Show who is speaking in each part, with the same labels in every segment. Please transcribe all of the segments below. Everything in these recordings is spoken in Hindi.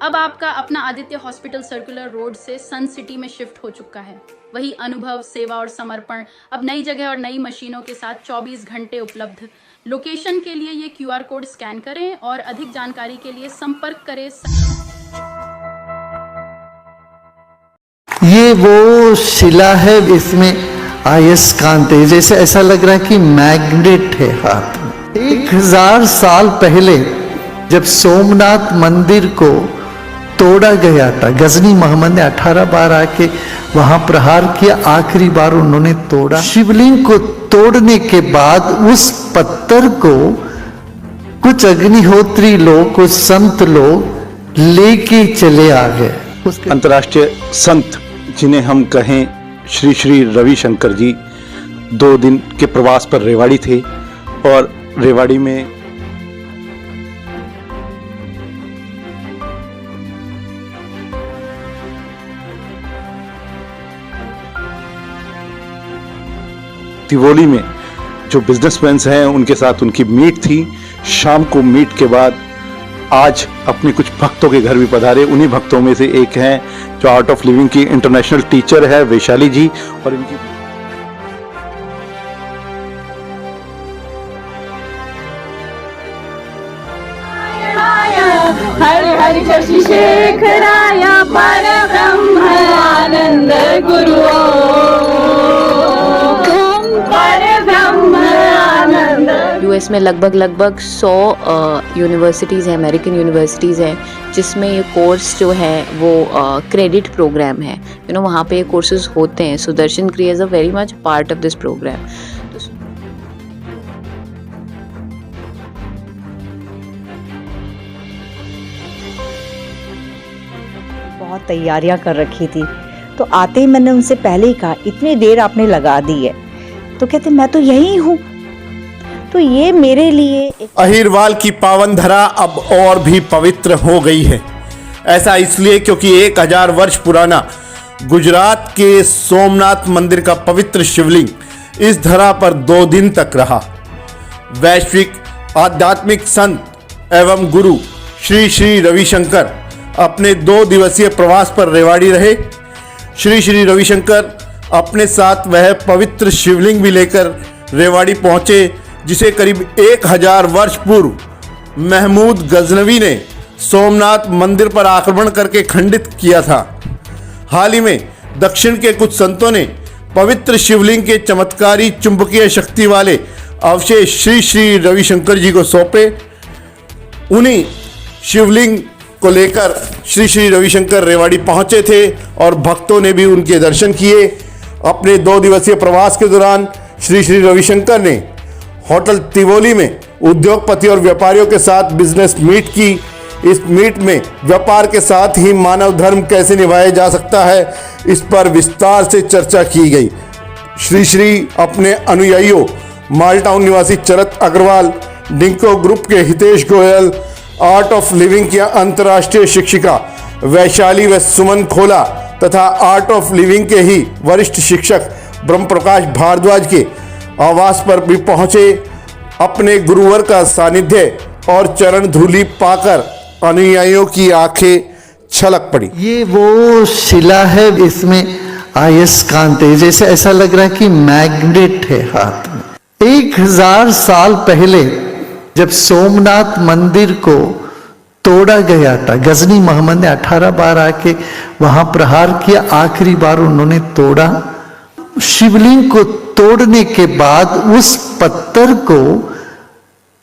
Speaker 1: अब आपका अपना आदित्य हॉस्पिटल सर्कुलर रोड से सन सिटी में शिफ्ट हो चुका है। वही अनुभव, सेवा और समर्पण अब नई जगह और नई मशीनों के साथ 24 घंटे उपलब्ध। लोकेशन के लिए ये QR कोड स्कैन करें और अधिक जानकारी के लिए संपर्क करें।
Speaker 2: ये वो शिला है, इसमें अयस्कांत है, जैसे ऐसा लग रहा है कि मैग्नेट है हाथ में। 1000 साल पहले जब सोमनाथ मंदिर को तोड़ा गया था, गजनी मोहम्मद ने 18 बार आके वहां प्रहार किया, आखिरी बार उन्होंने तोड़ा। शिवलिंग को तोड़ने के बाद उस पत्थर को कुछ अग्निहोत्री लोग, कुछ संत लोग लेके चले आ गए।
Speaker 3: अंतर्राष्ट्रीय संत जिन्हें हम कहें श्री श्री रविशंकर जी 2 दिन के प्रवास पर रेवाड़ी थे और रेवाड़ी में तिवोली में जो बिजनेसमैन हैं उनके साथ उनकी मीट थी। शाम को मीट के बाद आज अपने कुछ भक्तों के घर भी पधारे। उन्हीं भक्तों में से एक हैं जो आर्ट ऑफ लिविंग की इंटरनेशनल टीचर है वैशाली जी, और इनकी
Speaker 4: हर हर शशि शेखराय पर ब्रह्म आनंद गुरु
Speaker 5: यूएस में लगभग 100 यूनिवर्सिटीज़ हैं, अमेरिकन यूनिवर्सिटीज़ हैं, जिसमें ये कोर्स जो है वो क्रेडिट प्रोग्राम है। वहाँ पे ये कोर्सेज होते हैं। Sudarshan Kriya is a very much part of this program.
Speaker 6: बहुत तैयारियां कर रखी थी, तो आते ही मैंने उनसे पहले ही कहा इतनी देर आपने लगा दी है, तो कहते मैं तो यही हूँ। तो ये मेरे लिए
Speaker 7: अहिरवाल की पावन धरा अब और भी पवित्र हो गई है। ऐसा इसलिए क्योंकि 1000 वर्ष पुराना गुजरात के सोमनाथ मंदिर का पवित्र शिवलिंग इस धरा पर 2 दिन तक रहा। वैश्विक आध्यात्मिक संत एवं गुरु श्री श्री रविशंकर अपने 2 दिवसीय प्रवास पर रेवाड़ी रहे। श्री श्री रविशंकर अपने साथ वह पवित्र शिवलिंग भी लेकर रेवाड़ी पहुंचे, जिसे करीब 1000 वर्ष पूर्व महमूद गजनवी ने सोमनाथ मंदिर पर आक्रमण करके खंडित किया था। हाल ही में दक्षिण के कुछ संतों ने पवित्र शिवलिंग के चमत्कारी चुंबकीय शक्ति वाले अवशेष श्री श्री रविशंकर जी को सौंपे। उन्हीं शिवलिंग को लेकर श्री श्री रविशंकर रेवाड़ी पहुंचे थे और भक्तों ने भी उनके दर्शन किए। अपने 2 दिवसीय प्रवास के दौरान श्री श्री रविशंकर ने होटल तिवोली में उद्योगपति और व्यापारियों के साथ बिजनेस मीट की। इस मीट में व्यापार के साथ ही मानव धर्म कैसे निभाया जा सकता है, इस पर विस्तार से चर्चा की गई। श्री श्री अपने अनुयायियों मालटाउन निवासी चरत अग्रवाल, डिंको ग्रुप के Hitesh Goyal, art of living की अंतर्राष्ट्रीय शिक्षिका वैशाली व सुमन खोला तथा आर्ट ऑफ लिविंग के ही वरिष्ठ शिक्षक ब्रह्म प्रकाश भारद्वाज के आवास पर भी पहुंचे। अपने गुरुवर का सानिध्य और चरण धूलि पाकर अनुयायियों की आंखें छलक पड़ी।
Speaker 2: ये वो शिला है, इसमें अयस्कांत है, जैसे ऐसा लग रहा है कि मैग्नेट है हाथ में। 1000 साल पहले जब सोमनाथ मंदिर को तोड़ा गया था, गजनी मोहम्मद ने 18 बार आके वहां प्रहार किया, आखिरी बार उन्होंने तोड़ा। शिवलिंग को तोड़ने के बाद उस पत्थर को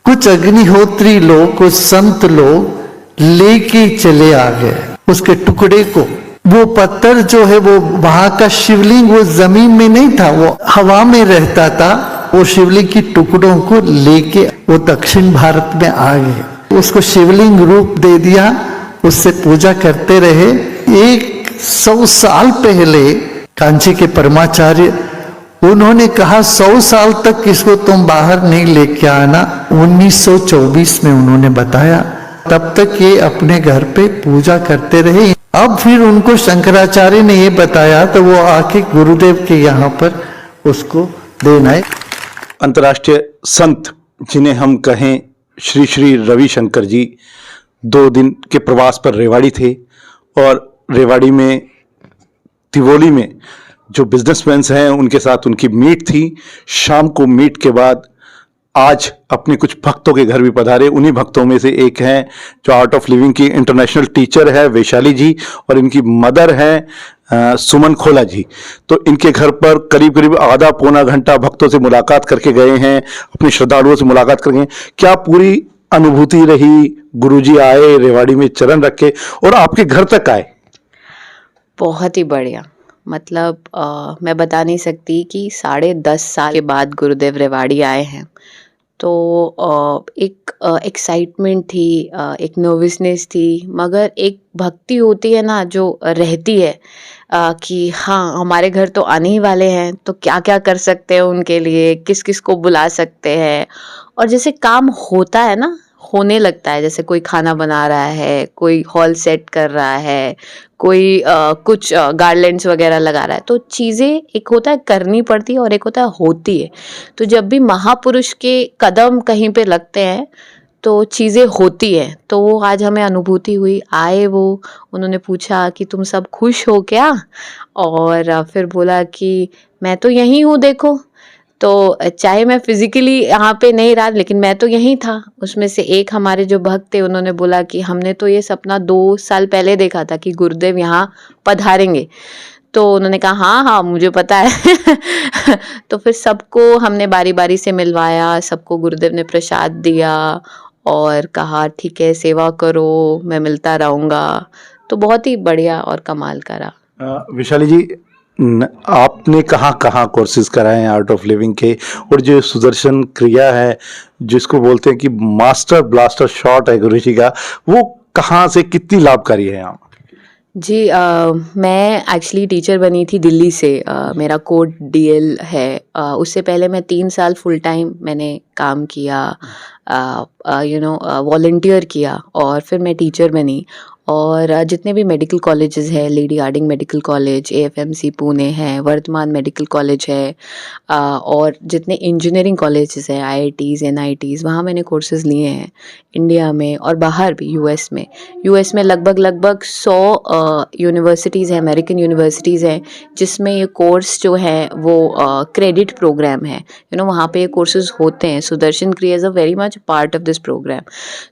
Speaker 2: कुछ अग्निहोत्री लोग, कुछ संत लोग लेके चले आ गए, उसके टुकड़े को। वो पत्थर जो है वो वहां का शिवलिंग वो जमीन में नहीं था, वो हवा में रहता था। वो शिवलिंग की टुकड़ों को लेके वो दक्षिण भारत में आ गए, उसको शिवलिंग रूप दे दिया, उससे पूजा करते रहे। 100 साल पहले कांची के परमाचार्य उन्होंने कहा 100 साल तक इसको तुम बाहर नहीं लेके आना। 1924 में उन्होंने बताया, तब तक ये अपने घर पे पूजा करते रहे। अब फिर उनको शंकराचार्य ने ये बताया तो वो आके गुरुदेव के यहाँ पर उसको देना है।
Speaker 3: अंतर्राष्ट्रीय संत जिन्हें हम कहें श्री श्री रविशंकर जी 2 दिन के प्रवास पर रेवाड़ी थे और रेवाड़ी में तिवोली में जो बिजनेसमैन हैं उनके साथ उनकी मीट थी। शाम को मीट के बाद आज अपने कुछ भक्तों के घर भी पधारे। उन्हीं भक्तों में से एक हैं जो आर्ट ऑफ लिविंग की इंटरनेशनल टीचर है वैशाली जी, और इनकी मदर है सुमन खोला जी। तो इनके घर पर करीब करीब आधा पौना घंटा भक्तों से मुलाकात करके गए हैं, अपने श्रद्धालुओं से मुलाकात कर गए। क्या पूरी अनुभूति रही? गुरुजी आए, रेवाड़ी में चरण रखे और आपके घर तक आए।
Speaker 5: बहुत ही बढ़िया। मतलब मैं बता नहीं सकती कि 10.5 साल के बाद गुरुदेव रेवाड़ी आए हैं। तो एक एक्साइटमेंट थी, एक नर्वसनेस थी, मगर एक भक्ति होती है ना जो रहती है कि हाँ हमारे घर तो आने ही वाले हैं, तो क्या क्या कर सकते हैं उनके लिए, किस किस को बुला सकते हैं। और जैसे काम होता है ना, होने लगता है, जैसे कोई खाना बना रहा है, कोई हॉल सेट कर रहा है, कोई कुछ गार्लैंड्स वगैरह लगा रहा है, तो चीज़ें एक होता है करनी पड़ती है और एक होता है होती है। तो जब भी महापुरुष के कदम कहीं पे लगते हैं तो चीज़ें होती है। तो वो आज हमें अनुभूति हुई। आए वो, उन्होंने पूछा कि तुम सब खुश हो क्या, और फिर बोला कि मैं तो यहीं हूँ देखो। तो चाहे मैं फिजिकली यहाँ पे नहीं रहा, लेकिन मैं तो यहीं था। उसमें से एक हमारे जो भक्त थे, उन्होंने बोला कि हमने तो ये सपना 2 साल पहले देखा था कि गुरुदेव यहाँ पधारेंगे। तो उन्होंने कहा हाँ हाँ मुझे पता है। तो फिर सबको हमने बारी बारी से मिलवाया, सबको गुरुदेव ने प्रसाद दिया और कहा ठीक है सेवा करो, मैं मिलता रहूँगा। तो बहुत ही बढ़िया और कमाल करा।
Speaker 3: विशाली जी, आपने कहाँ कहाँ कोर्सेज कराए हैं आर्ट ऑफ लिविंग के, और जो सुदर्शन क्रिया है जिसको बोलते हैं कि मास्टर ब्लास्टर शॉट है गुरु जी का, वो कहाँ से कितनी लाभकारी है यहाँ?
Speaker 5: जी मैं एक्चुअली टीचर बनी थी दिल्ली से। मेरा कोड DL है। उससे पहले मैं 3 साल फुल टाइम मैंने काम किया, वॉलंटियर किया, और फिर मैं टीचर बनी। और जितने भी मेडिकल कॉलेजेस हैं, Lady Hardinge Medical College, AFMC Pune है, वर्धमान मेडिकल कॉलेज है, और जितने इंजीनियरिंग कॉलेजेस हैं, IITs NITs, वहाँ मैंने कोर्सेज लिए हैं इंडिया में और बाहर भी, US में लगभग 100 यूनिवर्सिटीज़ हैं, अमेरिकन यूनिवर्सिटीज़ हैं, जिसमें ये कोर्स जो है वो क्रेडिट प्रोग्राम है। वहाँ पे ये कोर्सेज होते हैं। Sudarshan Kriya is a very much part of this program.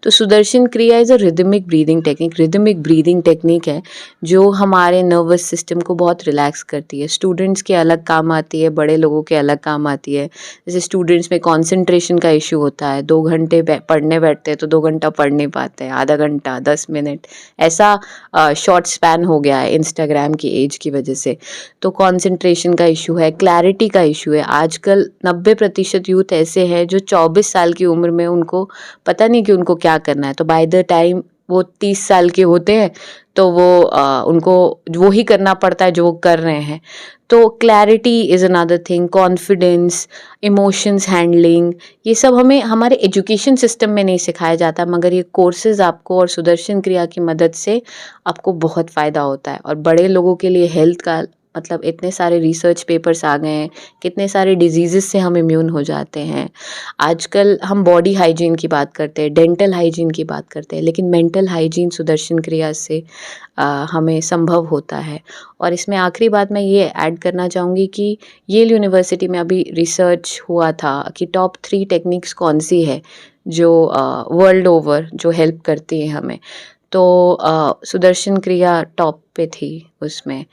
Speaker 5: तो Sudarshan Kriya is a rhythmic breathing technique है जो हमारे नर्वस सिस्टम को बहुत रिलैक्स करती है। स्टूडेंट्स के अलग काम आती है, बड़े लोगों के अलग काम आती है। जैसे स्टूडेंट्स में कंसंट्रेशन का इशू होता है, 2 घंटे पढ़ने बैठते हैं तो 2 घंटा पढ़ नहीं पाते हैं, आधा घंटा 10 मिनट, ऐसा शॉर्ट स्पैन हो गया है इंस्टाग्राम की एज की वजह से। तो कंसंट्रेशन का इशू है, क्लैरिटी का इशू है। आजकल 90% यूथ ऐसे हैं जो 24 साल की उम्र में उनको पता नहीं कि उनको क्या करना है। तो बाय द टाइम वो 30 साल के होते हैं तो वो उनको वो ही करना पड़ता है जो वो कर रहे हैं। तो clarity is another thing, confidence, emotions handling, ये सब हमें हमारे एजुकेशन सिस्टम में नहीं सिखाया जाता, मगर ये कोर्सेज आपको और सुदर्शन क्रिया की मदद से आपको बहुत फ़ायदा होता है। और बड़े लोगों के लिए हेल्थ का मतलब इतने सारे रिसर्च पेपर्स आ गए हैं, कितने सारे डिजीज़ेस से हम इम्यून हो जाते हैं। आजकल हम बॉडी हाइजीन की बात करते हैं, डेंटल हाइजीन की बात करते हैं, लेकिन मेंटल हाइजीन सुदर्शन क्रिया से हमें संभव होता है। और इसमें आखिरी बात मैं ये ऐड करना चाहूँगी कि येल यूनिवर्सिटी में अभी रिसर्च हुआ था कि टॉप 3 टेक्निक्स कौन सी है जो वर्ल्ड ओवर जो हेल्प करती है हमें। तो सुदर्शन क्रिया टॉप पे थी उसमें।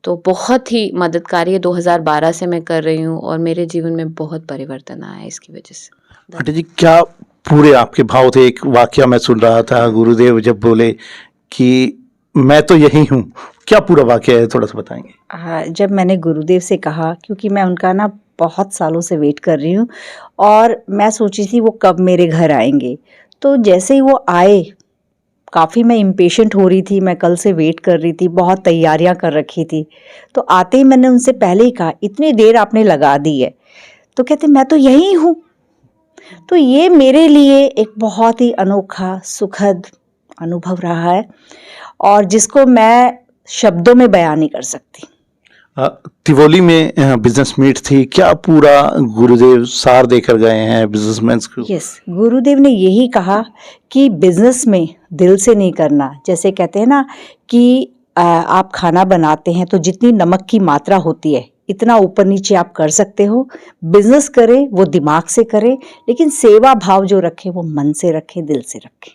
Speaker 5: तो बहुत ही मददकारी है। 2012 से मैं कर रही हूँ और मेरे जीवन में बहुत परिवर्तन आया है इसकी वजह से।
Speaker 3: आंटी जी, क्या पूरे आपके भाव थे? एक वाकया मैं सुन रहा था, गुरुदेव जब बोले कि मैं तो यही हूँ, क्या पूरा वाकया है, थोड़ा सा बताएंगे?
Speaker 6: हाँ, जब मैंने गुरुदेव से कहा, क्योंकि मैं उनका ना बहुत सालों से वेट कर रही हूँ और मैं सोची थी वो कब मेरे घर आएंगे। तो जैसे ही वो आए, काफ़ी मैं इम्पेशेंट हो रही थी, मैं कल से वेट कर रही थी, बहुत तैयारियां कर रखी थी। तो आते ही मैंने उनसे पहले ही कहा, इतनी देर आपने लगा दी है। तो कहते मैं तो यहीं हूँ। तो ये मेरे लिए एक बहुत ही अनोखा सुखद अनुभव रहा है और जिसको मैं शब्दों में बयान नहीं कर सकती।
Speaker 3: तिवोली में बिजनेस मीट थी, क्या पूरा गुरुदेव सार देकर गए हैं बिजनेसमैन को?
Speaker 6: यस, गुरुदेव ने यही कहा कि बिजनेस में दिल से नहीं करना। जैसे कहते हैं ना कि आप खाना बनाते हैं तो जितनी नमक की मात्रा होती है इतना ऊपर नीचे आप कर सकते हो। बिजनेस करें वो दिमाग से करें, लेकिन सेवा भाव जो रखें वो मन से रखें, दिल से रखें।